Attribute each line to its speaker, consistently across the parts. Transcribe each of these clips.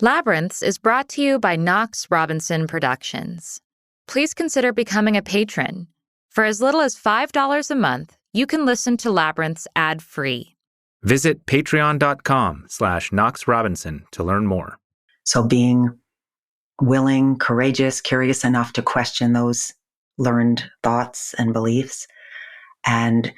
Speaker 1: Labyrinths is brought to you by Knox Robinson Productions. Please consider becoming a patron. For as little as $5 a month, you can listen to Labyrinths ad-free.
Speaker 2: Visit patreon.com/Knox Robinson to learn more.
Speaker 3: So being willing, courageous, curious enough to question those learned thoughts and beliefs, and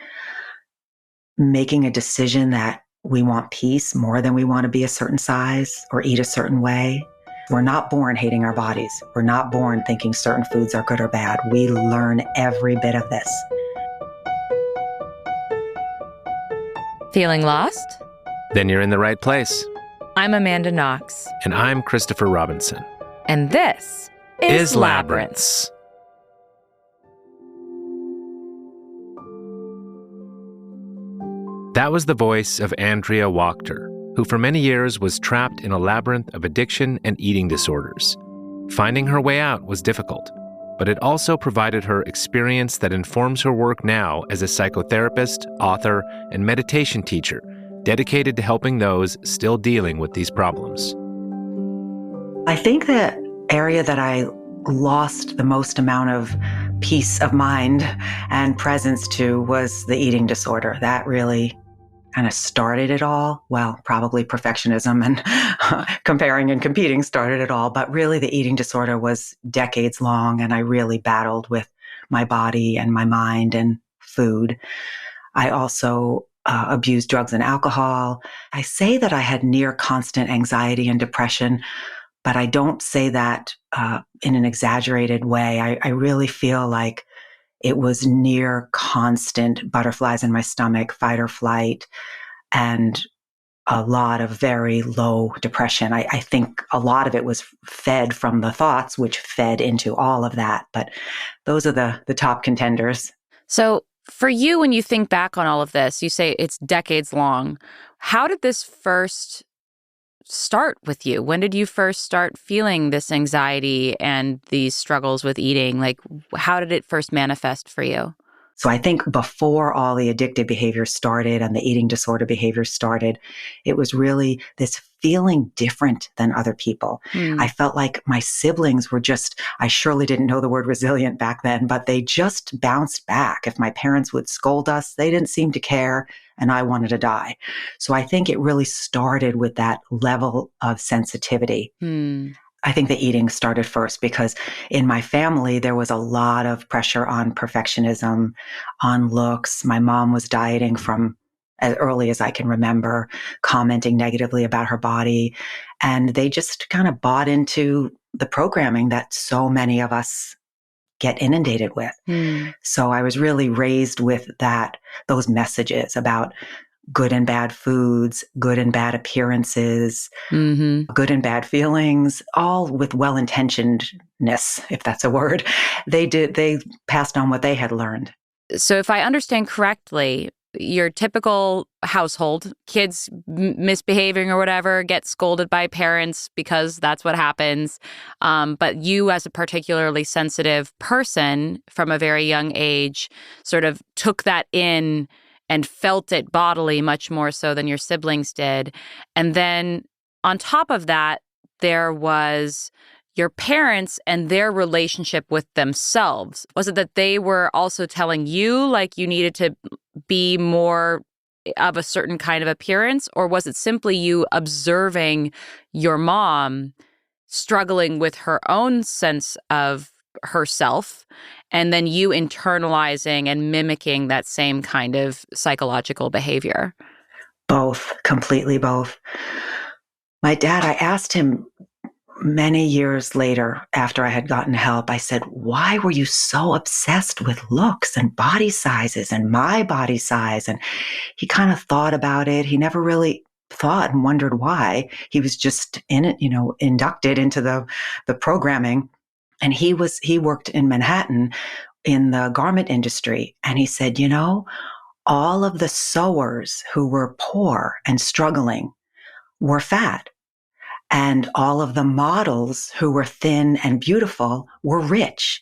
Speaker 3: making a decision that we want peace more than we want to be a certain size or eat a certain way. We're not born hating our bodies. We're not born thinking certain foods are good or bad. We learn every bit of this.
Speaker 1: Feeling lost?
Speaker 2: Then you're in the right place.
Speaker 1: I'm Amanda Knox.
Speaker 2: And I'm Christopher Robinson.
Speaker 1: And this is Labyrinths.
Speaker 2: That was the voice of Andrea Wachter, who for many years was trapped in a labyrinth of addiction and eating disorders. Finding her way out was difficult, but it also provided her experience that informs her work now as a psychotherapist, author, and meditation teacher, dedicated to helping those still dealing with these problems.
Speaker 3: I think the area that I lost the most amount of peace of mind and presence to was the eating disorder. That really kind of started it all. Well, probably perfectionism and comparing and competing started it all, but really the eating disorder was decades long, and I really battled with my body and my mind and food. I also abused drugs and alcohol. I say that I had near constant anxiety and depression, but I don't say that in an exaggerated way. I really feel like it was near constant butterflies in my stomach, fight or flight, and a lot of very low depression. I think a lot of it was fed from the thoughts, which fed into all of that. But those are the top contenders.
Speaker 1: So for you, when you think back on all of this, you say it's decades long. How did this first start with you? When did you first start feeling this anxiety and these struggles with eating? Like, how did it first manifest for you?
Speaker 3: So I think before all the addictive behaviors started and the eating disorder behaviors started, it was really this feeling different than other people. I felt like my siblings were just, I surely didn't know the word resilient back then, but they just bounced back. If my parents would scold us, they didn't seem to care, and I wanted to die. So I think it really started with that level of sensitivity. I think the eating started first because in my family, there was a lot of pressure on perfectionism, on looks. My mom was dieting from as early as I can remember, commenting negatively about her body. And they just kind of bought into the programming that so many of us get inundated with. So I was really raised with those messages about good and bad foods, good and bad appearances, good and bad feelings, all with well-intentionedness, if that's a word. They passed on what they had learned.
Speaker 1: So if I understand correctly, your typical household, kids misbehaving or whatever, get scolded by parents because that's what happens. But you, as a particularly sensitive person from a very young age, sort of took that in and felt it bodily much more so than your siblings did. And then on top of that, there was your parents and their relationship with themselves. Was it that they were also telling you like you needed to be more of a certain kind of appearance? Or was it simply you observing your mom struggling with her own sense of herself, and then you internalizing and mimicking that same kind of psychological behavior?
Speaker 3: Both, completely both. My dad, I asked him many years later after I had gotten help, I said, why were you so obsessed with looks and body sizes and my body size? And he kind of thought about it. He never really thought and wondered why. He was just in it, inducted into the programming. And he worked in Manhattan in the garment industry. And he said, all of the sewers who were poor and struggling were fat. And all of the models who were thin and beautiful were rich.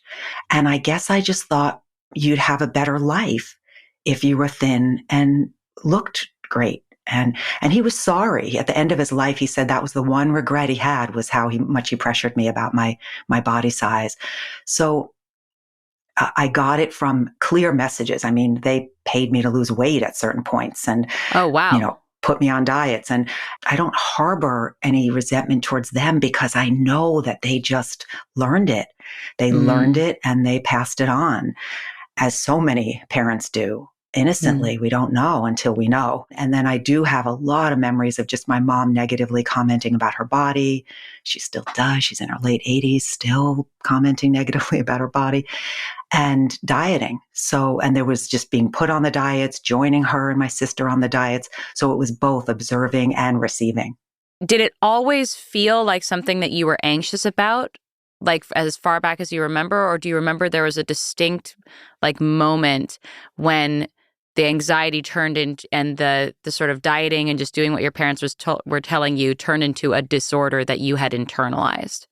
Speaker 3: And I guess I just thought you'd have a better life if you were thin and looked great. And he was sorry. At the end of his life, he said that was the one regret he had, was how much he pressured me about my body size. So I got it from clear messages. I mean, they paid me to lose weight at certain points and,
Speaker 1: Oh, wow.
Speaker 3: put me on diets. And I don't harbor any resentment towards them because I know that they just learned it. They learned it and they passed it on, as so many parents do. Innocently, we don't know until we know. And then I do have a lot of memories of just my mom negatively commenting about her body. She still does. She's in her late 80s, still commenting negatively about her body, and dieting. So, and there was just being put on the diets, joining her and my sister on the diets. So it was both observing and receiving.
Speaker 1: Did it always feel like something that you were anxious about, like as far back as you remember? Or do you remember there was a distinct like moment when the anxiety turned into, and the sort of dieting and just doing what your parents were telling you turned into a disorder that you had internalized?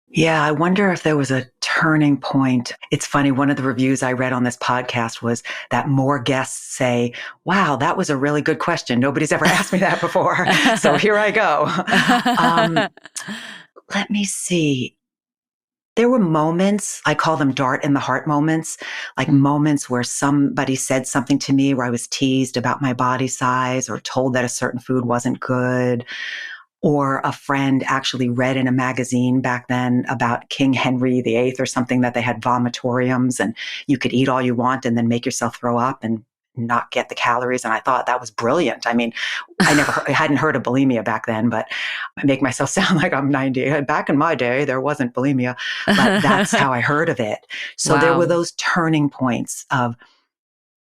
Speaker 3: Yeah, I wonder if there was a turning point. It's funny, one of the reviews I read on this podcast was that more guests say, wow, that was a really good question. Nobody's ever asked me that before. So here I go. Let me see. There were moments, I call them dart in the heart moments, like moments where somebody said something to me where I was teased about my body size or told that a certain food wasn't good. Or a friend actually read in a magazine back then about King Henry VIII or something, that they had vomitoriums and you could eat all you want and then make yourself throw up and not get the calories. And I thought that was brilliant. I mean, I hadn't heard of bulimia back then, but I make myself sound like I'm 90. Back in my day, there wasn't bulimia, but that's how I heard of it. So there were
Speaker 1: Wow.
Speaker 3: those turning points of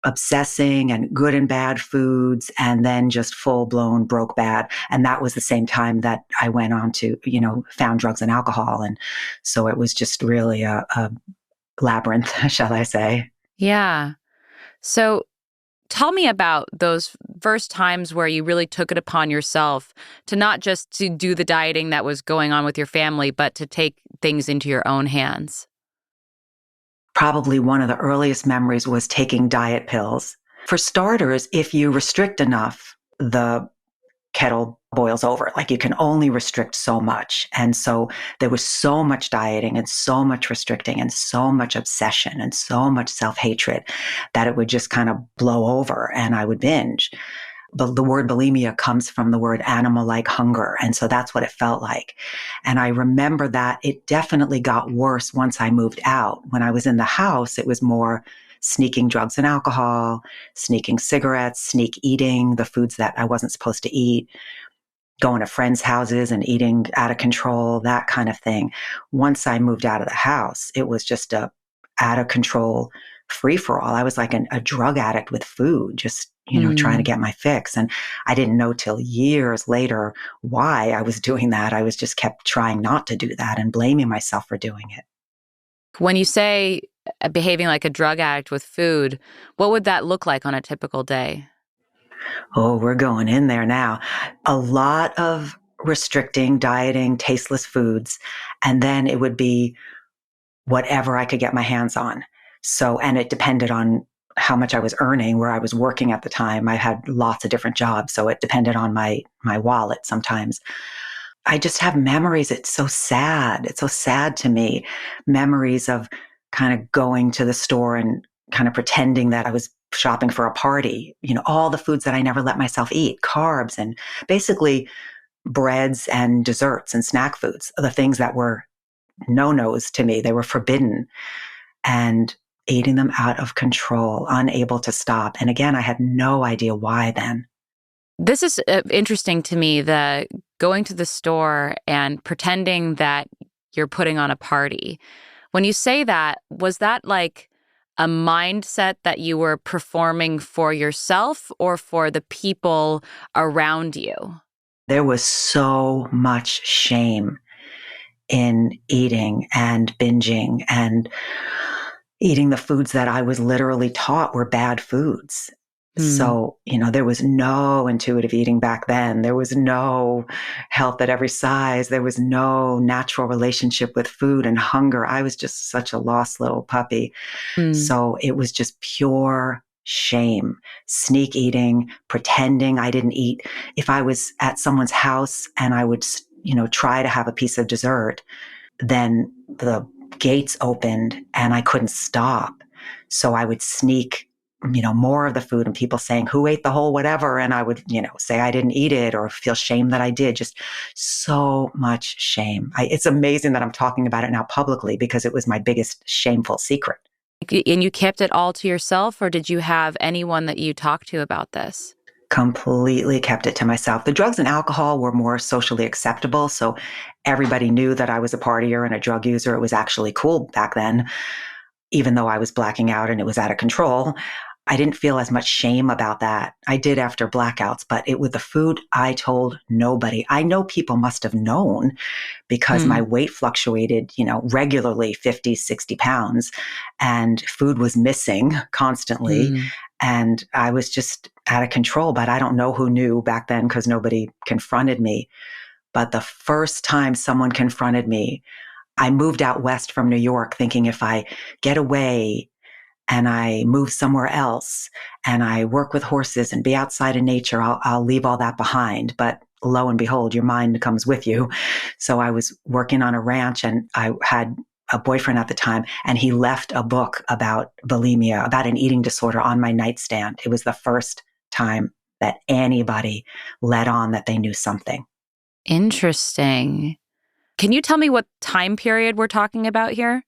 Speaker 3: obsessing and good and bad foods, and then just full blown broke bad. And that was the same time that I went on to, found drugs and alcohol. And so it was just really a labyrinth, shall I say.
Speaker 1: Yeah. So tell me about those first times where you really took it upon yourself to not just to do the dieting that was going on with your family, but to take things into your own hands.
Speaker 3: Probably one of the earliest memories was taking diet pills. For starters, if you restrict enough, the kettle boils over. Like, you can only restrict so much. And so there was so much dieting and so much restricting and so much obsession and so much self-hatred that it would just kind of blow over and I would binge. But the word bulimia comes from the word animal-like hunger. And so that's what it felt like. And I remember that it definitely got worse once I moved out. When I was in the house, it was more sneaking drugs and alcohol, sneaking cigarettes, sneak eating the foods that I wasn't supposed to eat, going to friends' houses and eating out of control, that kind of thing. Once I moved out of the house, it was just a out of control free for all. I was like a drug addict with food, just, trying to get my fix. And I didn't know till years later why I was doing that. I was just kept trying not to do that and blaming myself for doing it.
Speaker 1: When you say behaving like a drug addict with food, what would that look like on a typical day?
Speaker 3: Oh, we're going in there now. A lot of restricting, dieting, tasteless foods. And then it would be whatever I could get my hands on. So, and it depended on how much I was earning, where I was working at the time. I had lots of different jobs, so it depended on my wallet sometimes. I just have memories. It's so sad. It's so sad to me. Memories of kind of going to the store and kind of pretending that I was shopping for a party, all the foods that I never let myself eat, carbs and basically breads and desserts and snack foods, the things that were no-nos to me. They were forbidden, and eating them out of control, unable to stop. And again, I had no idea why then.
Speaker 1: This is interesting to me, the going to the store and pretending that you're putting on a party. When you say that, was that like a mindset that you were performing for yourself or for the people around you?
Speaker 3: There was so much shame in eating and binging and eating the foods that I was literally taught were bad foods. So, there was no intuitive eating back then. There was no health at every size. There was no natural relationship with food and hunger. I was just such a lost little puppy.
Speaker 1: Mm.
Speaker 3: So it was just pure shame, sneak eating, pretending I didn't eat. If I was at someone's house and I would, try to have a piece of dessert, then the gates opened and I couldn't stop. So I would sneak, more of the food, and people saying, who ate the whole whatever? And I would, say I didn't eat it or feel shame that I did. Just so much shame. It's amazing that I'm talking about it now publicly because it was my biggest shameful secret.
Speaker 1: And you kept it all to yourself, or did you have anyone that you talked to about this?
Speaker 3: Completely kept it to myself. The drugs and alcohol were more socially acceptable. So everybody knew that I was a partier and a drug user. It was actually cool back then, even though I was blacking out and it was out of control. I didn't feel as much shame about that. I did after blackouts, but with the food, I told nobody. I know people must have known because my weight fluctuated, regularly 50, 60 pounds, and food was missing constantly. And I was just out of control, but I don't know who knew back then because nobody confronted me. But the first time someone confronted me, I moved out west from New York thinking if I get away and I move somewhere else and I work with horses and be outside in nature, I'll leave all that behind. But lo and behold, your mind comes with you. So I was working on a ranch and I had a boyfriend at the time, and he left a book about bulimia, about an eating disorder on my nightstand. It was the first time that anybody let on that they knew something.
Speaker 1: Interesting. Can you tell me what time period we're talking about here?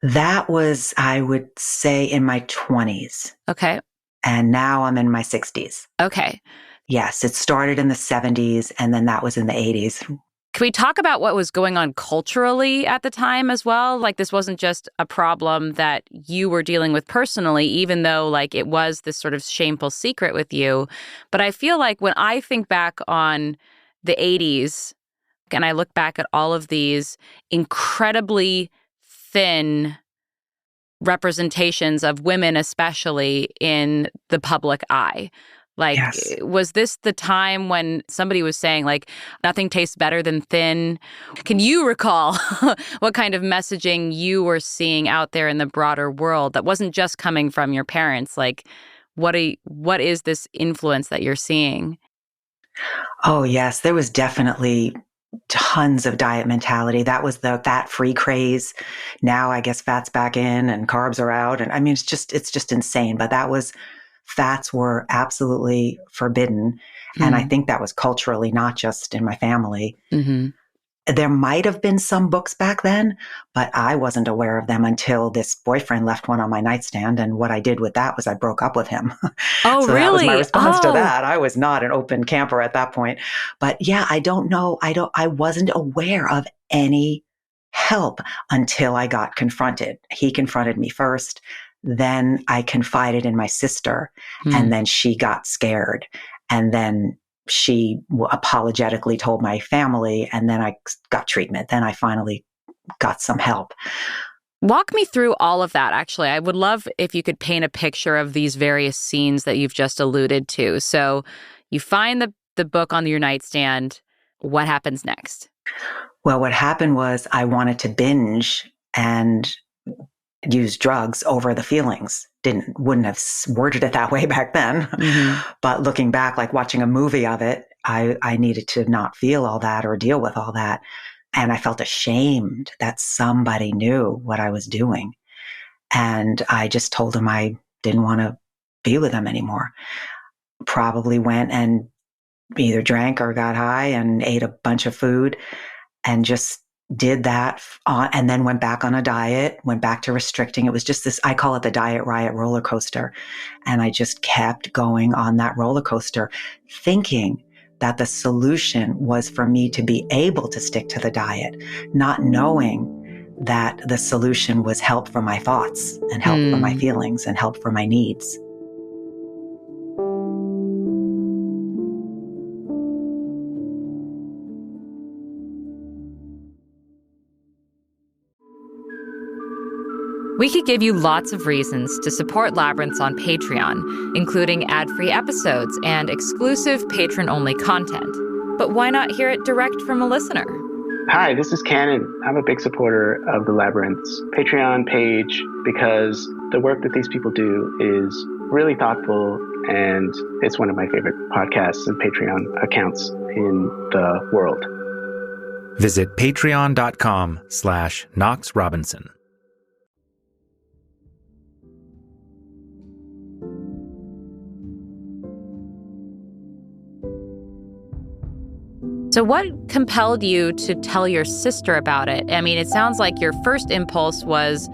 Speaker 3: That was, I would say, in my 20s.
Speaker 1: Okay.
Speaker 3: And now I'm in my 60s.
Speaker 1: Okay.
Speaker 3: Yes, it started in the 70s, and then that was in the 80s.
Speaker 1: Can we talk about what was going on culturally at the time as well? Like, this wasn't just a problem that you were dealing with personally, even though, like, it was this sort of shameful secret with you. But I feel like when I think back on the 80s, and I look back at all of these incredibly thin representations of women, especially in the public eye. Like,
Speaker 3: Yes.
Speaker 1: Was this the time when somebody was saying, like, nothing tastes better than thin? Can you recall what kind of messaging you were seeing out there in the broader world that wasn't just coming from your parents? Like, what is this influence that you're seeing?
Speaker 3: Oh, yes. There was definitely tons of diet mentality. That was the fat-free craze. Now I guess fat's back in and carbs are out. And I mean, it's just insane. But fats were absolutely forbidden. And I think that was culturally, not just in my family.
Speaker 1: Mm-hmm.
Speaker 3: There might have been some books back then, but I wasn't aware of them until this boyfriend left one on my nightstand. And what I did with that was I broke up with him.
Speaker 1: Oh,
Speaker 3: So
Speaker 1: really?
Speaker 3: that was my response to that. I was not an open camper at that point. But yeah, I don't know. I wasn't aware of any help until I got confronted. He confronted me first. Then I confided in my sister, and then she got scared. And then she apologetically told my family, and then I got treatment. Then I finally got some help.
Speaker 1: Walk me through all of that, actually. I would love if you could paint a picture of these various scenes that you've just alluded to. So you find the book on your nightstand. What happens next?
Speaker 3: Well, what happened was I wanted to binge and use drugs over the feelings. Wouldn't have worded it that way back then. Mm-hmm. But looking back, like watching a movie of it, I needed to not feel all that or deal with all that. And I felt ashamed that somebody knew what I was doing. And I just told him I didn't want to be with him anymore. Probably went and either drank or got high and ate a bunch of food and just did that and then went back on a diet, went back to restricting. It was just this, I call it the diet riot roller coaster. And I just kept going on that roller coaster, thinking that the solution was for me to be able to stick to the diet, not knowing that the solution was help for my thoughts and help for my feelings and help for my needs.
Speaker 1: We could give you lots of reasons to support Labyrinths on Patreon, including ad-free episodes and exclusive patron-only content. But why not hear it direct from a listener?
Speaker 4: Hi, this is Cannon. I'm a big supporter of the Labyrinths Patreon page because the work that these people do is really thoughtful, and it's one of my favorite podcasts and Patreon accounts in the world.
Speaker 2: Visit patreon.com/Knox Robinson.
Speaker 1: So what compelled you to tell your sister about it? I mean, it sounds like your first impulse was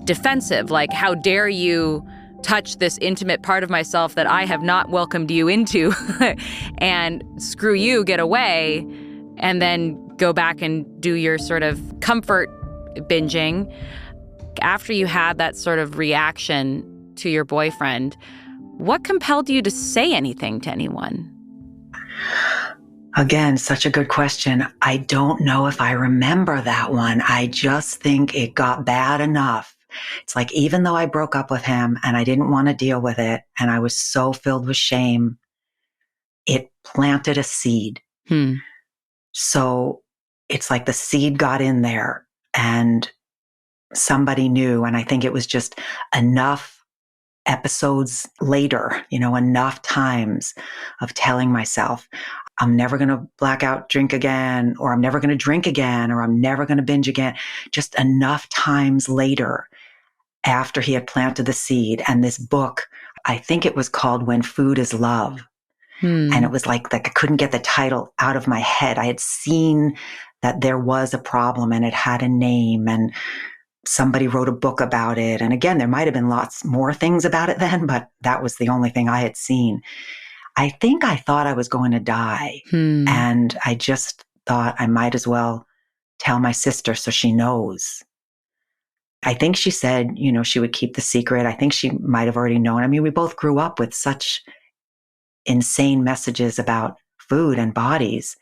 Speaker 1: defensive, like, how dare you touch this intimate part of myself that I have not welcomed you into, and screw you, get away, and then go back and do your sort of comfort binging. After you had that sort of reaction to your boyfriend, what compelled you to say anything to anyone?
Speaker 3: Again, such a good question. I don't know if I remember that one. I just think it got bad enough. It's like, even though I broke up with him and I didn't want to deal with it, and I was so filled with shame, it planted a seed. So it's like the seed got in there and somebody knew. And I think it was just enough episodes later, enough times of telling myself, I'm never going to blackout drink again, or I'm never going to drink again, or I'm never going to binge again. Just enough times later, after he had planted the seed. And this book, I think it was called When Food is Love. And it was like I couldn't get the title out of my head. I had seen that there was a problem and it had a name, and somebody wrote a book about it. And again, there might have been lots more things about it then, but that was the only thing I had seen. I think I thought I was going to die. And I just thought I might as well tell my sister so she knows. I think she said, she would keep the secret. I think she might have already known. I mean, we both grew up with such insane messages about food and bodies.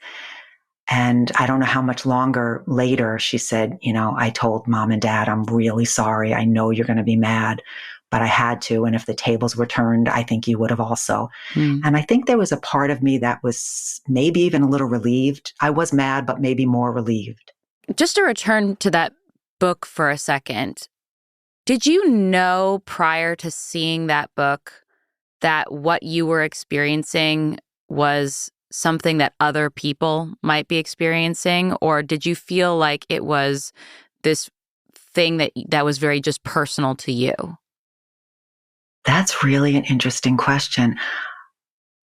Speaker 3: And I don't know how much longer later she said, I told mom and dad, I'm really sorry. I know you're going to be mad, but I had to. And if the tables were turned, I think you would have also. And I think there was a part of me that was maybe even a little relieved. I was mad, but maybe more relieved.
Speaker 1: Just to return to that book for a second, did you know prior to seeing that book that what you were experiencing was something that other people might be experiencing? Or did you feel like it was this thing that was very just personal to you?
Speaker 3: That's really an interesting question.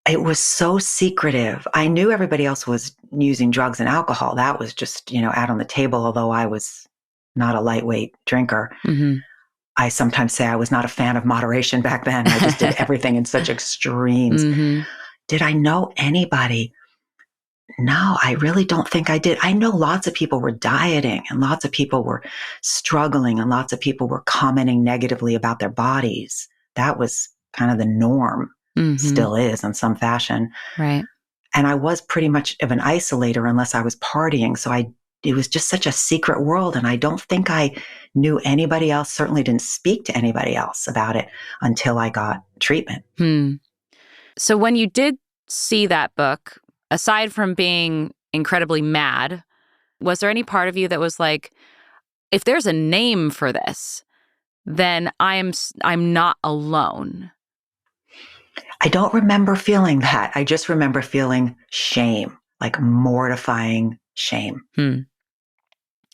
Speaker 3: It was so secretive. I knew everybody else was using drugs and alcohol. That was just, out on the table, although I was not a lightweight drinker. I sometimes say I was not a fan of moderation back then. I just did everything in such extremes. Did I know anybody? No, I really don't think I did. I know lots of people were dieting and lots of people were struggling and lots of people were commenting negatively about their bodies. That was kind of the norm, still is in some fashion.
Speaker 1: Right.
Speaker 3: And I was pretty much of an isolator unless I was partying. So it was just such a secret world. And I don't think I knew anybody else, certainly didn't speak to anybody else about it until I got treatment.
Speaker 1: So when you did see that book, aside from being incredibly mad, was there any part of you that was like, if there's a name for this, then I'm not alone?
Speaker 3: I don't remember feeling that. I just remember feeling shame, like mortifying shame.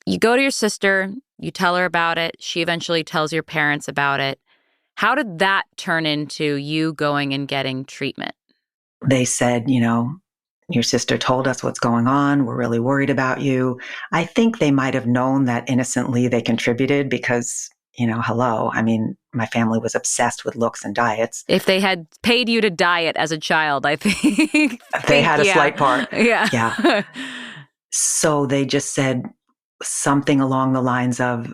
Speaker 1: You go to your sister, you tell her about it. She eventually tells your parents about it. How did that turn into you going and getting treatment?
Speaker 3: They said, your sister told us what's going on. We're really worried about you. I think they might have known that innocently they contributed because, hello. I mean, my family was obsessed with looks and diets.
Speaker 1: If they had paid you to diet as a child, I think
Speaker 3: they had a slight part.
Speaker 1: Yeah.
Speaker 3: So they just said something along the lines of,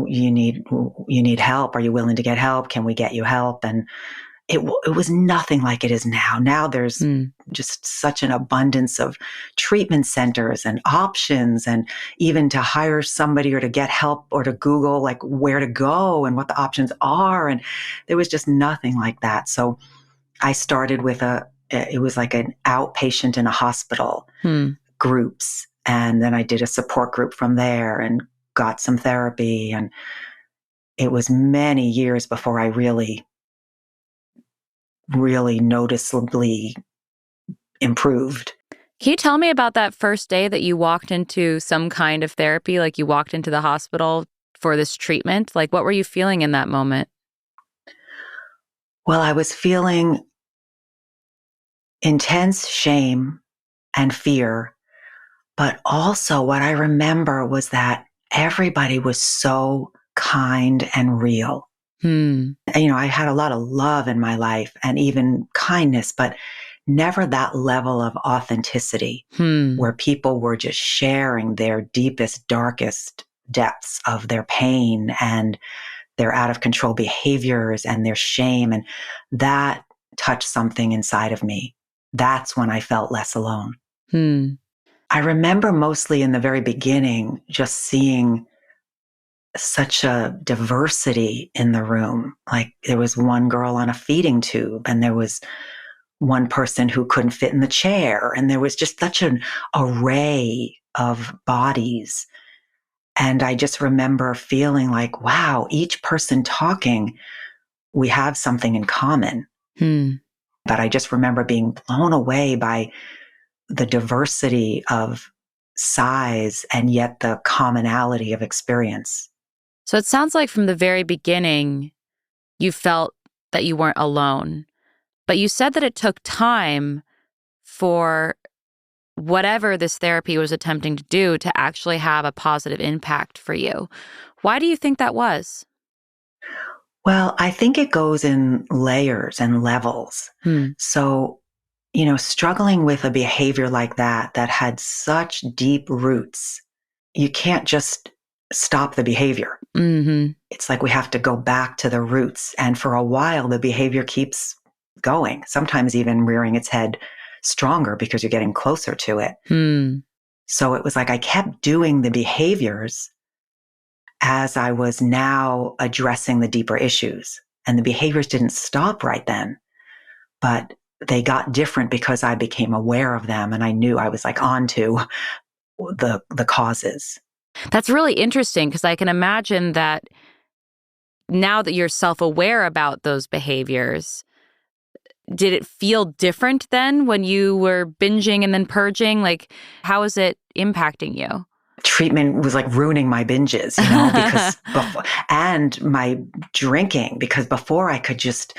Speaker 3: you need help. Are you willing to get help? Can we get you help? And it was nothing like it is now. Now there's just such an abundance of treatment centers and options, and even to hire somebody or to get help or to Google like where to go and what the options are. And there was just nothing like that. So I started with it was like an outpatient in a hospital groups. And then I did a support group from there and got some therapy. And it was many years before I really really noticeably improved.
Speaker 1: Can you tell me about that first day that you walked into some kind of therapy, like you walked into the hospital for this treatment? Like, what were you feeling in that moment?
Speaker 3: Well, I was feeling intense shame and fear, but also what I remember was that everybody was so kind and real. I had a lot of love in my life and even kindness, but never that level of authenticity where people were just sharing their deepest, darkest depths of their pain and their out of control behaviors and their shame. And that touched something inside of me. That's when I felt less alone. I remember mostly in the very beginning just seeing such a diversity in the room. Like there was one girl on a feeding tube, and there was one person who couldn't fit in the chair, and there was just such an array of bodies. And I just remember feeling like, wow, each person talking, we have something in common. But I just remember being blown away by the diversity of size and yet the commonality of experience.
Speaker 1: So it sounds like from the very beginning, you felt that you weren't alone. But you said that it took time for whatever this therapy was attempting to do to actually have a positive impact for you. Why do you think that was?
Speaker 3: Well, I think it goes in layers and levels. So, struggling with a behavior like that had such deep roots, you can't just stop the behavior. It's like we have to go back to the roots. And for a while, the behavior keeps going, sometimes even rearing its head stronger because you're getting closer to it. So it was like I kept doing the behaviors as I was now addressing the deeper issues. And the behaviors didn't stop right then, but they got different because I became aware of them and I knew I was like onto the causes.
Speaker 1: That's really interesting because I can imagine that now that you're self-aware about those behaviors, did it feel different then when you were binging and then purging? Like, how is it impacting you?
Speaker 3: Treatment was like ruining my binges, because and my drinking, because before I could just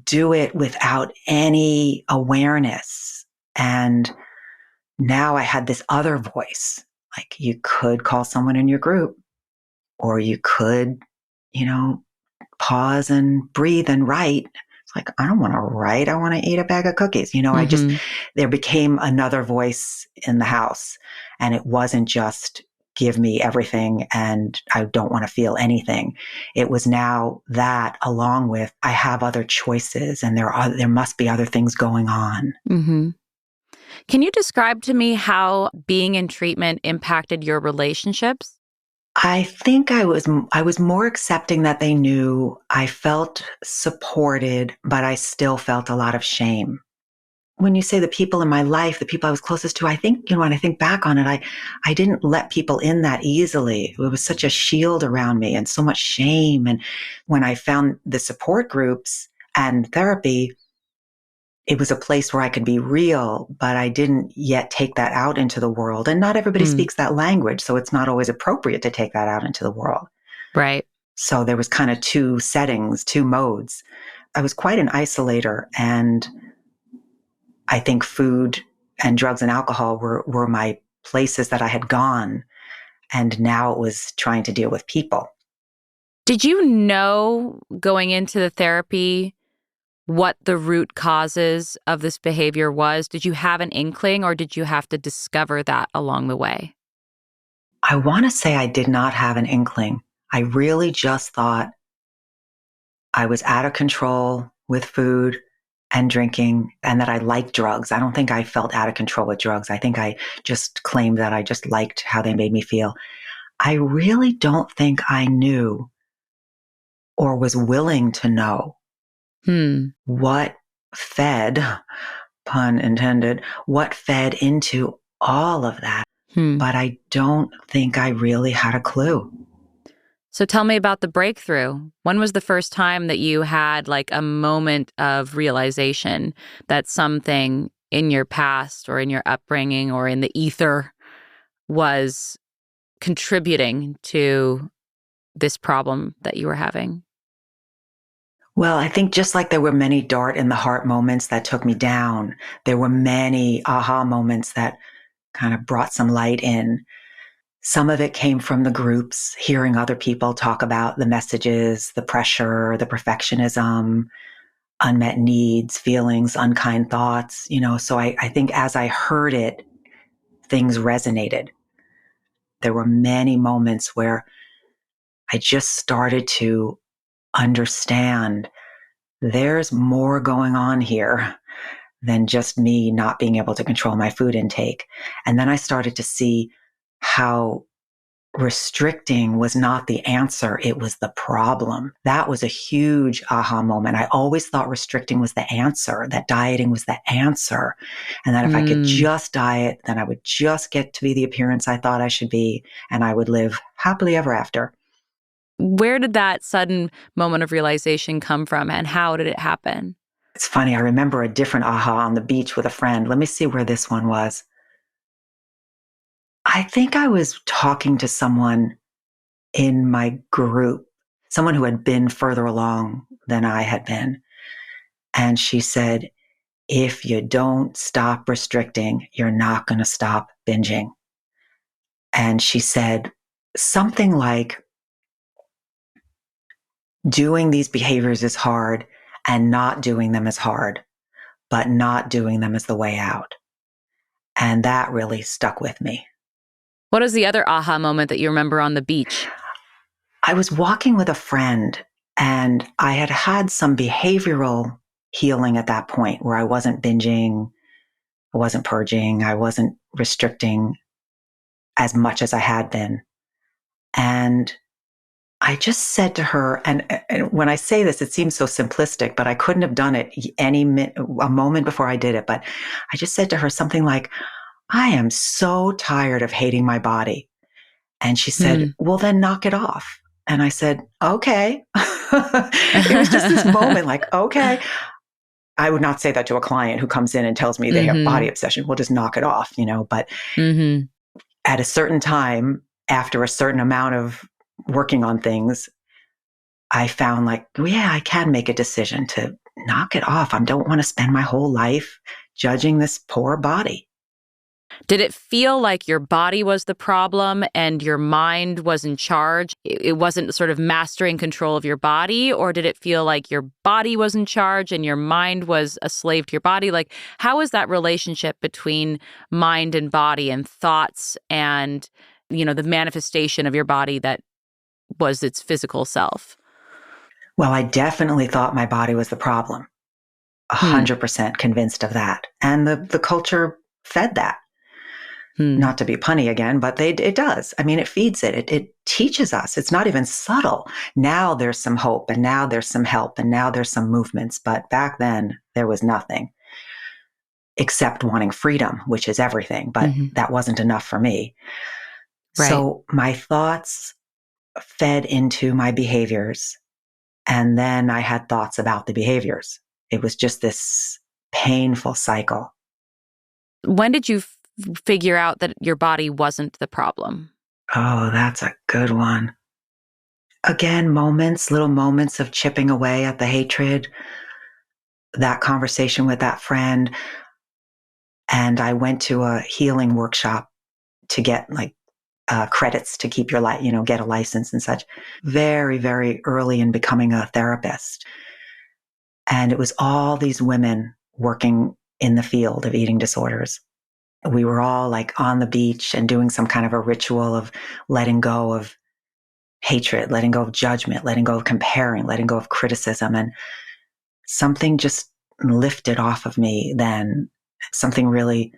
Speaker 3: do it without any awareness. And now I had this other voice, like you could call someone in your group, or you could, pause and breathe and write. It's like, I don't want to write. I want to eat a bag of cookies. There became another voice in the house, and it wasn't just give me everything and I don't want to feel anything. It was now that along with I have other choices and there must be other things going on.
Speaker 1: Can you describe to me how being in treatment impacted your relationships?
Speaker 3: I think I was more accepting that they knew. I felt supported, but I still felt a lot of shame. When you say the people in my life, the people I was closest to, I think, when I think back on it, I didn't let people in that easily. It was such a shield around me and so much shame. And when I found the support groups and therapy, it was a place where I could be real, but I didn't yet take that out into the world. And not everybody speaks that language, so it's not always appropriate to take that out into the world.
Speaker 1: Right.
Speaker 3: So there was kind of two settings, two modes. I was quite an isolator, and I think food and drugs and alcohol were my places that I had gone, and now it was trying to deal with people.
Speaker 1: Did you know going into the therapy what the root causes of this behavior was? Did you have an inkling, or did you have to discover that along the way?
Speaker 3: I want to say I did not have an inkling. I really just thought I was out of control with food and drinking, and that I liked drugs. I don't think I felt out of control with drugs. I think I just claimed that I just liked how they made me feel. I really don't think I knew or was willing to know what fed, pun intended, what fed into all of that. But I don't think I really had a clue.
Speaker 1: So tell me about the breakthrough. When was the first time that you had like a moment of realization that something in your past or in your upbringing or in the ether was contributing to this problem that you were having?
Speaker 3: Well, I think just like there were many dart in the heart moments that took me down, there were many aha moments that kind of brought some light in. Some of it came from the groups, hearing other people talk about the messages, the pressure, the perfectionism, unmet needs, feelings, unkind thoughts, So I think as I heard it, things resonated. There were many moments where I just started to understand there's more going on here than just me not being able to control my food intake. And then I started to see how restricting was not the answer, it was the problem. That was a huge aha moment. I always thought restricting was the answer, that dieting was the answer, and that if I could just diet, then I would just get to be the appearance I thought I should be, and I would live happily ever after.
Speaker 1: Where did that sudden moment of realization come from, and how did it happen?
Speaker 3: It's funny, I remember a different aha on the beach with a friend. Let me see where this one was. I think I was talking to someone in my group, someone who had been further along than I had been. And she said, if you don't stop restricting, you're not going to stop binging. And she said something like, doing these behaviors is hard and not doing them is hard, but not doing them is the way out. And that really stuck with me.
Speaker 1: What is the other aha moment that you remember on the beach?
Speaker 3: I was walking with a friend and I had had some behavioral healing at that point where I wasn't binging, I wasn't purging, I wasn't restricting as much as I had been. And I just said to her, and when I say this, it seems so simplistic, but I couldn't have done it a moment before I did it. But I just said to her something like, I am so tired of hating my body. And she said, well, then knock it off. And I said, okay. It was just this moment like, okay. I would not say that to a client who comes in and tells me they have body obsession. We'll just knock it off, but at a certain time, after a certain amount of working on things, I found like, yeah, I can make a decision to knock it off. I don't want to spend my whole life judging this poor body.
Speaker 1: Did it feel like your body was the problem and your mind was in charge? It wasn't sort of mastering control of your body, or did it feel like your body was in charge and your mind was a slave to your body? Like, how is that relationship between mind and body and thoughts and, the manifestation of your body that was its physical self?
Speaker 3: Well, I definitely thought my body was the problem. 100% convinced of that. And the culture fed that. Not to be punny again, but it does. I mean, it feeds it. It teaches us. It's not even subtle. Now there's some hope, and now there's some help, and now there's some movements. But back then, there was nothing except wanting freedom, which is everything. But that wasn't enough for me.
Speaker 1: Right.
Speaker 3: So my thoughts fed into my behaviors. And then I had thoughts about the behaviors. It was just this painful cycle.
Speaker 1: When did you figure out that your body wasn't the problem?
Speaker 3: Oh, that's a good one. Again, little moments of chipping away at the hatred, that conversation with that friend. And I went to a healing workshop to get credits to keep your get a license and such. Very, very early in becoming a therapist. And it was all these women working in the field of eating disorders. We were all like on the beach and doing some kind of a ritual of letting go of hatred, letting go of judgment, letting go of comparing, letting go of criticism. And something just lifted off of me then, something really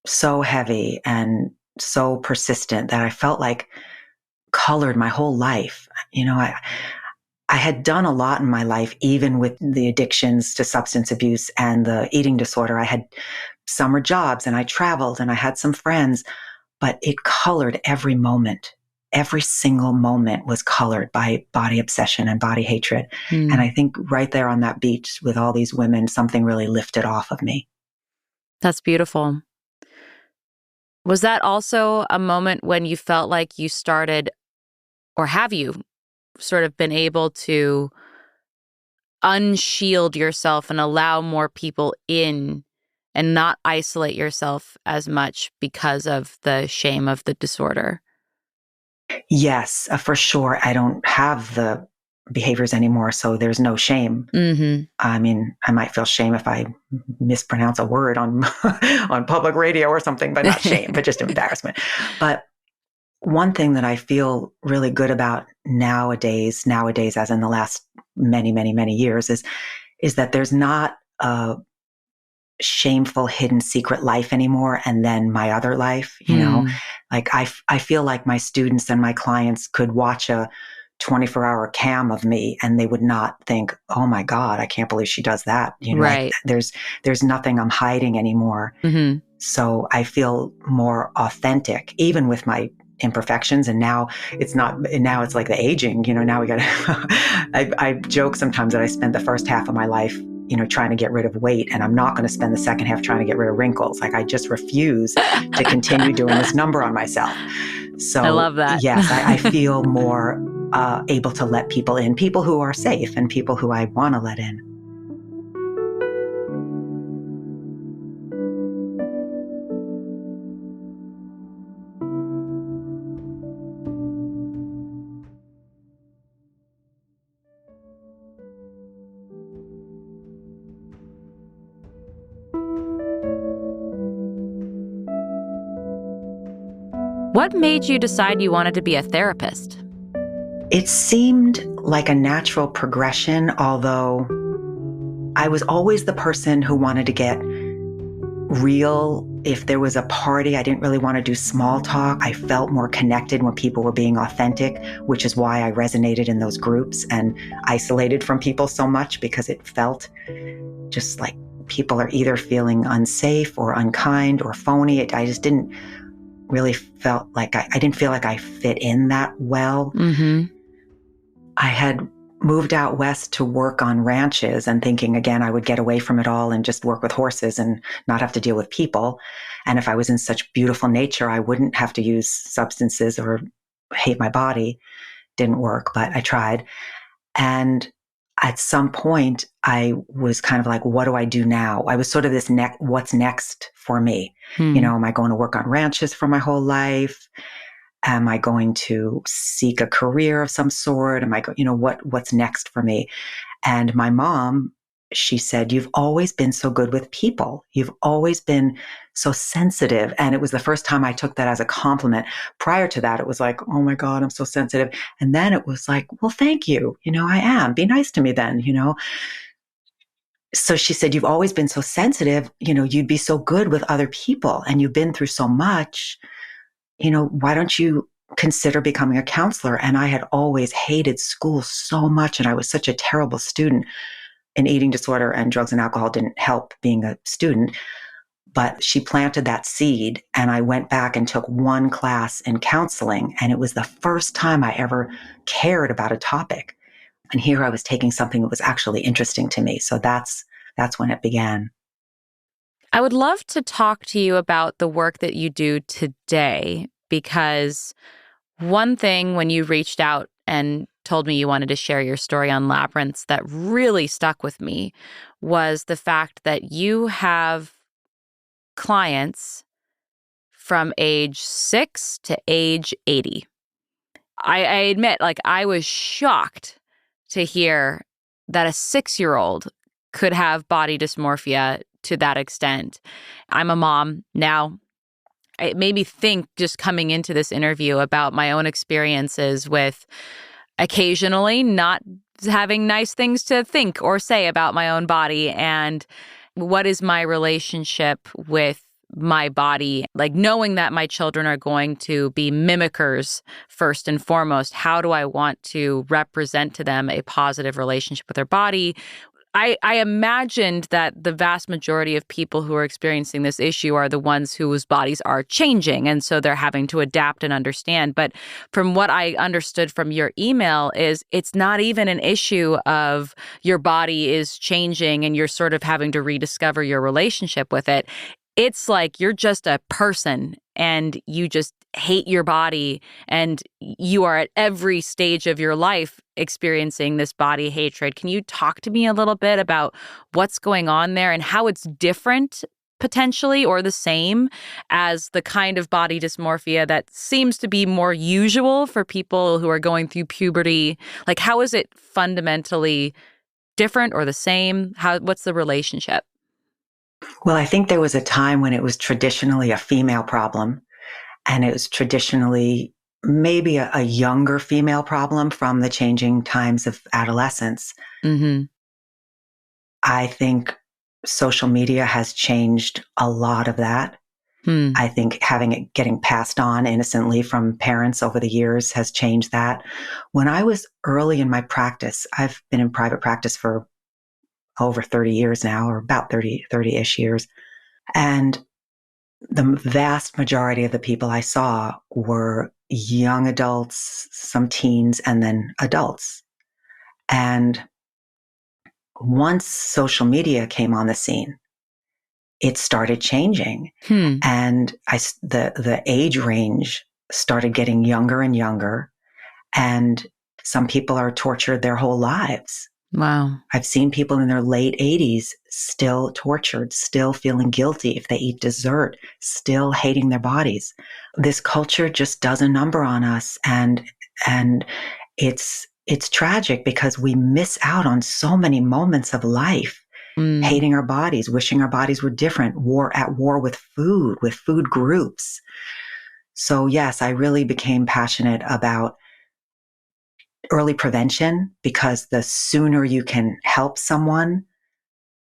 Speaker 3: so heavy and so persistent that I felt like colored my whole life. I had done a lot in my life, even with the addictions to substance abuse and the eating disorder. I had summer jobs and I traveled and I had some friends, but it colored every moment every single moment was colored by body obsession and body hatred.
Speaker 1: Mm.
Speaker 3: And I think right there on that beach with all these women, something really lifted off of me.
Speaker 1: That's beautiful. Was that also a moment when you felt like you started, or have you sort of been able to unshield yourself and allow more people in and not isolate yourself as much because of the shame of the disorder?
Speaker 3: Yes, for sure. I don't have the behaviors anymore, so there's no shame.
Speaker 1: Mm-hmm.
Speaker 3: I mean, I might feel shame if I mispronounce a word on on public radio or something, but not shame, but just embarrassment. But one thing that I feel really good about nowadays, as in the last many, many, many years, is that there's not a shameful, hidden, secret life anymore, and then my other life. Like I feel like my students and my clients could watch a 24-hour cam of me and they would not think, oh my God, I can't believe she does that.
Speaker 1: Right.
Speaker 3: Like there's nothing I'm hiding anymore.
Speaker 1: Mm-hmm.
Speaker 3: So I feel more authentic, even with my imperfections. And now it's like the aging, now we got I joke sometimes that I spent the first half of my life, trying to get rid of weight, and I'm not going to spend the second half trying to get rid of wrinkles. Like I just refuse to continue doing this number on myself. So
Speaker 1: I love that.
Speaker 3: Yes, I feel more able to let people in, people who are safe and people who I want to let in.
Speaker 1: What made you decide you wanted to be a therapist?
Speaker 3: It seemed like a natural progression, although I was always the person who wanted to get real. If there was a party, I didn't really want to do small talk. I felt more connected when people were being authentic, which is why I resonated in those groups and isolated from people so much, because it felt just like people are either feeling unsafe or unkind or phony. I just didn't really felt like I didn't feel like I fit in that well.
Speaker 1: Mm-hmm.
Speaker 3: I had moved out west to work on ranches and thinking, again, I would get away from it all and just work with horses and not have to deal with people. And if I was in such beautiful nature, I wouldn't have to use substances or hate my body. Didn't work, but I tried. And at some point, I was kind of like, what do I do now? I was sort of this what's next for me? Am I going to work on ranches for my whole life? Am I going to seek a career of some sort? Am I what's next for me? And my mom, she said, you've always been so good with people. You've always been so sensitive. And it was the first time I took that as a compliment. Prior to that, it was like, oh my God, I'm so sensitive. And then it was like, well, thank you. I am. Be nice to me then, So she said, you've always been so sensitive. You'd be so good with other people and you've been through so much. Why don't you consider becoming a counselor? And I had always hated school so much. And I was such a terrible student. An eating disorder and drugs and alcohol didn't help being a student. But she planted that seed, and I went back and took one class in counseling. And it was the first time I ever cared about a topic. And here I was taking something that was actually interesting to me. So that's when it began.
Speaker 1: I would love to talk to you about the work that you do today, because one thing when you reached out and told me you wanted to share your story on Labyrinths that really stuck with me was the fact that you have clients from age 6 to age 80. I admit, I was shocked to hear that a 6-year-old could have body dysmorphia to that extent. I'm a mom now. It made me think, just coming into this interview, about my own experiences with occasionally not having nice things to think or say about my own body, and what is my relationship with my body, knowing that my children are going to be mimickers first and foremost. How do I want to represent to them a positive relationship with their body? I imagined that the vast majority of people who are experiencing this issue are the ones whose bodies are changing, and so they're having to adapt and understand. But from what I understood from your email is it's not even an issue of your body is changing and you're sort of having to rediscover your relationship with it. It's like you're just a person and you just hate your body and you are at every stage of your life experiencing this body hatred. Can you talk to me a little bit about what's going on there and how it's different potentially or the same as the kind of body dysmorphia that seems to be more usual for people who are going through puberty? Like, how is it fundamentally different or the same? What's the relationship?
Speaker 3: Well, I think there was a time when it was traditionally a female problem, and it was traditionally maybe a younger female problem from the changing times of adolescence.
Speaker 1: Mm-hmm.
Speaker 3: I think social media has changed a lot of that. I think getting passed on innocently from parents over the years has changed that. When I was early in my practice, I've been in private practice for over 30 years now, or about 30-ish years. And the vast majority of the people I saw were young adults, some teens, and then adults. And once social media came on the scene, it started changing. And the age range started getting younger and younger. And some people are tortured their whole lives.
Speaker 1: Wow.
Speaker 3: I've seen people in their late 80s still tortured, still feeling guilty if they eat dessert, still hating their bodies. This culture just does a number on us. And it's tragic because we miss out on so many moments of life. Hating our bodies, wishing our bodies were different, at war with food groups. So yes, I really became passionate about early prevention because the sooner you can help someone,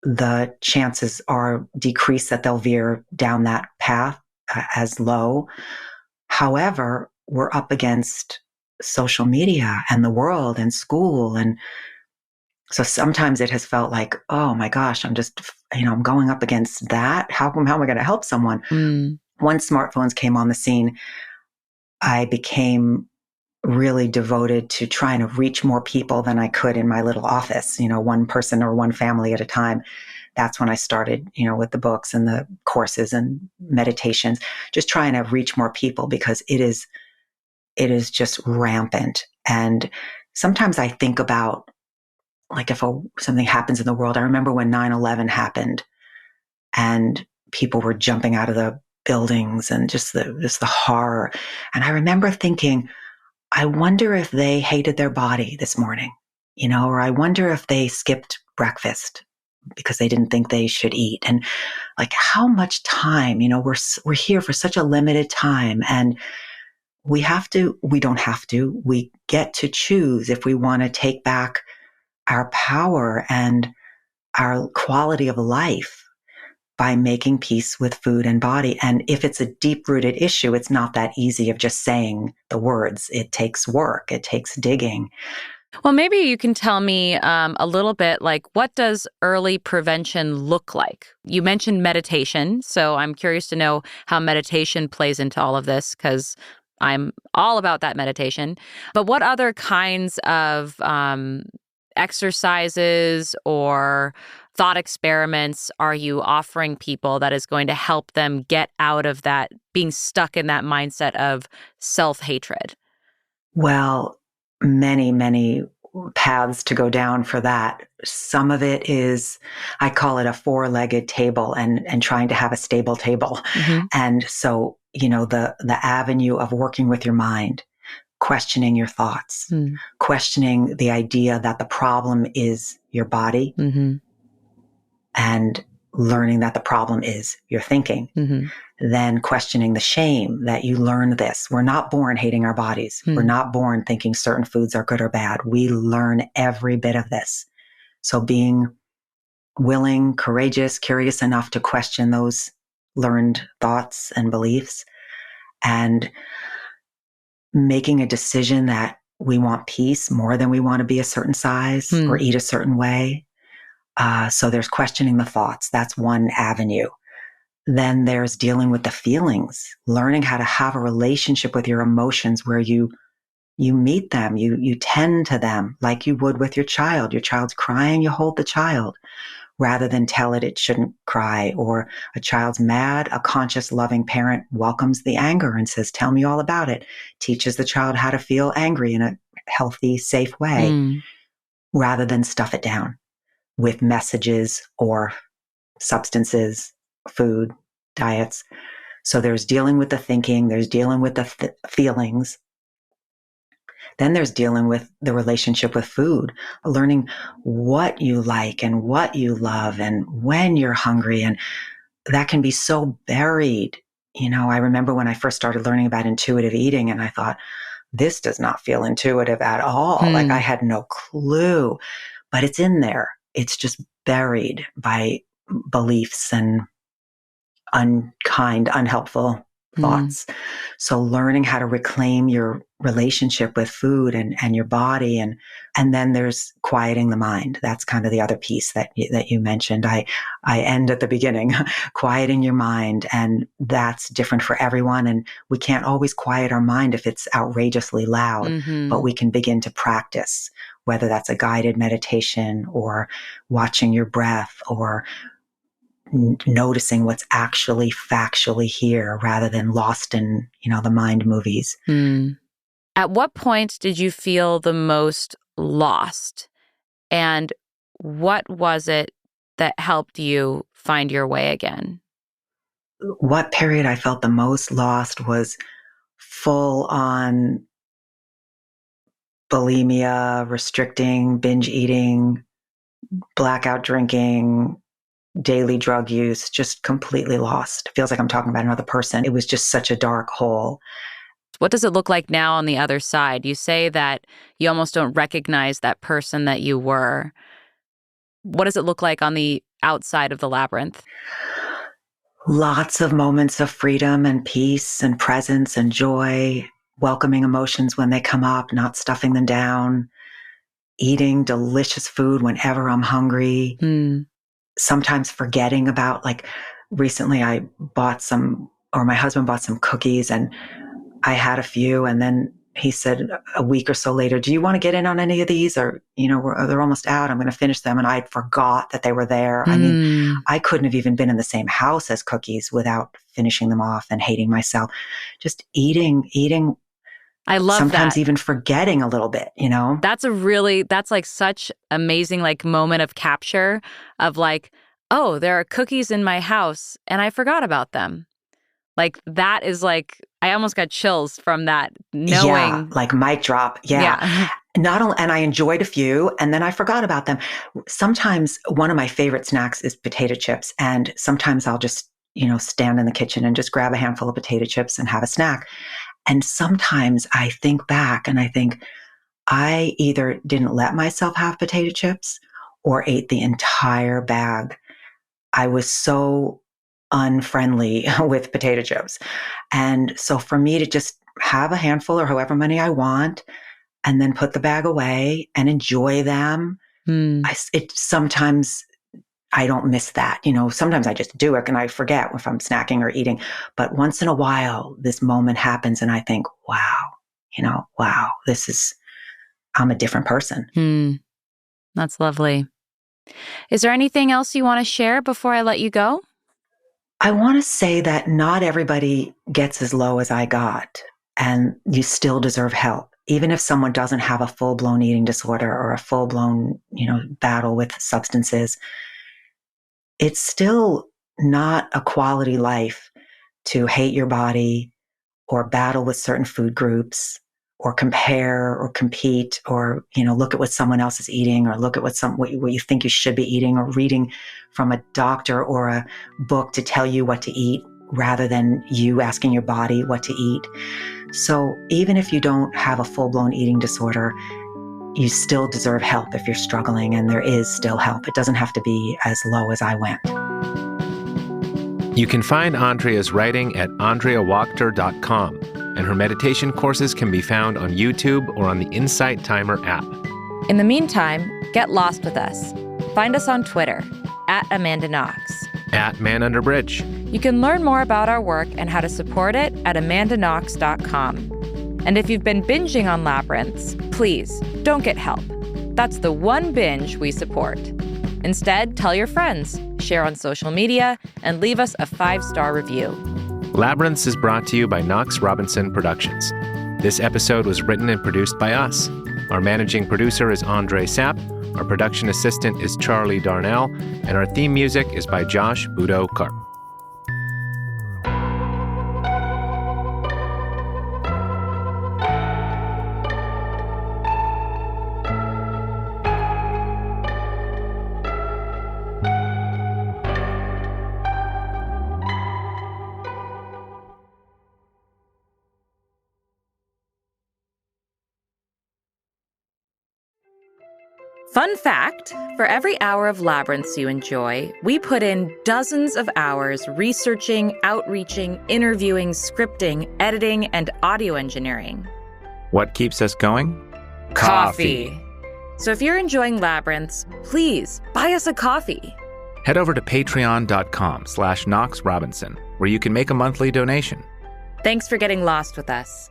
Speaker 3: the chances are decreased that they'll veer down that path as low. However, we're up against social media and the world and school. And so sometimes it has felt like, oh my gosh, I'm just, I'm going up against that. How am I going to help someone? Once smartphones came on the scene, I became really devoted to trying to reach more people than I could in my little office, one person or one family at a time. That's when I started, with the books and the courses and meditations, just trying to reach more people because it is just rampant. And sometimes I think about, like, if something happens in the world. I remember when 9/11 happened and people were jumping out of the buildings and just the horror. And I remember thinking, I wonder if they hated their body this morning, or I wonder if they skipped breakfast because they didn't think they should eat. And like, how much time, we're here for such a limited time, and we don't have to, we get to choose if we want to take back our power and our quality of life by making peace with food and body. And if it's a deep-rooted issue, it's not that easy of just saying the words. It takes work. It takes digging.
Speaker 1: Well, maybe you can tell me a little bit, like, what does early prevention look like? You mentioned meditation, so I'm curious to know how meditation plays into all of this, because I'm all about that meditation. But what other kinds of exercises or thought experiments are you offering people that is going to help them get out of that, being stuck in that mindset of self-hatred?
Speaker 3: Well, many, many paths to go down for that. Some of it is, I call it a four-legged table and trying to have a stable table. And so, the avenue of working with your mind, questioning your thoughts, questioning the idea that the problem is your body, and learning that the problem is your thinking. Then questioning the shame that you learned this. We're not born hating our bodies. We're not born thinking certain foods are good or bad. We learn every bit of this. So being willing, courageous, curious enough to question those learned thoughts and beliefs, and making a decision that we want peace more than we want to be a certain size or eat a certain way. So there's questioning the thoughts. That's one avenue. Then there's dealing with the feelings, learning how to have a relationship with your emotions where you meet them, you tend to them like you would with your child. Your child's crying, you hold the child rather than tell it shouldn't cry. Or a child's mad, a conscious, loving parent welcomes the anger and says, tell me all about it. Teaches the child how to feel angry in a healthy, safe way rather than stuff it down with messages or substances, food, diets. So there's dealing with the thinking, there's dealing with the feelings. Then there's dealing with the relationship with food, learning what you like and what you love and when you're hungry. And that can be so buried. I remember when I first started learning about intuitive eating and I thought, this does not feel intuitive at all. Like I had no clue, but it's in there. It's just buried by beliefs and unkind, unhelpful thoughts. So learning how to reclaim your relationship with food and your body. And then there's quieting the mind. That's kind of the other piece that you mentioned. I end at the beginning, quieting your mind. And that's different for everyone. And we can't always quiet our mind if it's outrageously loud, but we can begin to practice, whether that's a guided meditation or watching your breath or noticing what's actually factually here rather than lost in, the mind movies.
Speaker 1: At what point did you feel the most lost? And what was it that helped you find your way again?
Speaker 3: What period I felt the most lost was full on bulimia, restricting, binge eating, blackout drinking, daily drug use, just completely lost. It feels like I'm talking about another person. It was just such a dark hole.
Speaker 1: What does it look like now on the other side? You say that you almost don't recognize that person that you were. What does it look like on the outside of the labyrinth?
Speaker 3: Lots of moments of freedom and peace and presence and joy, welcoming emotions when they come up, not stuffing them down, eating delicious food whenever I'm hungry. Sometimes forgetting about, like recently I bought my husband bought some cookies and I had a few, and then he said a week or so later, do you want to get in on any of these? Or, they're almost out. I'm going to finish them. And I forgot that they were there. I mean, I couldn't have even been in the same house as cookies without finishing them off and hating myself. Just eating.
Speaker 1: I love
Speaker 3: sometimes
Speaker 1: that.
Speaker 3: Even forgetting a little bit,
Speaker 1: That's like such amazing like moment of capture of like, oh, there are cookies in my house and I forgot about them. Like that is like, I almost got chills from that knowing.
Speaker 3: Yeah, like mic drop. Yeah. Not only, and I enjoyed a few and then I forgot about them. Sometimes one of my favorite snacks is potato chips. And sometimes I'll just, stand in the kitchen and just grab a handful of potato chips and have a snack. And sometimes I think back and I think I either didn't let myself have potato chips or ate the entire bag. I was so unfriendly with potato chips. And so for me to just have a handful or however many I want and then put the bag away and enjoy them, sometimes I don't miss that. Sometimes I just do it and I forget if I'm snacking or eating. But once in a while, this moment happens and I think, wow, I'm a different person.
Speaker 1: That's lovely. Is there anything else you want to share before I let you go?
Speaker 3: I want to say that not everybody gets as low as I got, and you still deserve help. Even if someone doesn't have a full-blown eating disorder or a full-blown, battle with substances, it's still not a quality life to hate your body or battle with certain food groups or compare or compete or, look at what someone else is eating or look at what you think you should be eating or reading from a doctor or a book to tell you what to eat rather than you asking your body what to eat. So even if you don't have a full-blown eating disorder, you still deserve help if you're struggling, and there is still help. It doesn't have to be as low as I went.
Speaker 2: You can find Andrea's writing at andreawachter.com, and her meditation courses can be found on YouTube or on the Insight Timer app.
Speaker 1: In the meantime, get lost with us. Find us on Twitter, @AmandaKnox.
Speaker 2: @ManUnderBridge.
Speaker 1: You can learn more about our work and how to support it at AmandaKnox.com. And if you've been binging on Labyrinths, please don't get help. That's the one binge we support. Instead, tell your friends, share on social media, and leave us a 5-star review.
Speaker 2: Labyrinths is brought to you by Knox Robinson Productions. This episode was written and produced by us. Our managing producer is Andre Sapp, our production assistant is Charlie Darnell, and our theme music is by Josh Budo-Karp.
Speaker 1: Fun fact, for every hour of Labyrinths you enjoy, we put in dozens of hours researching, outreaching, interviewing, scripting, editing, and audio engineering.
Speaker 5: What keeps us going?
Speaker 1: Coffee. So if you're enjoying Labyrinths, please buy us a coffee.
Speaker 5: Head over to patreon.com/Knox Robinson, where you can make a monthly donation.
Speaker 1: Thanks for getting lost with us.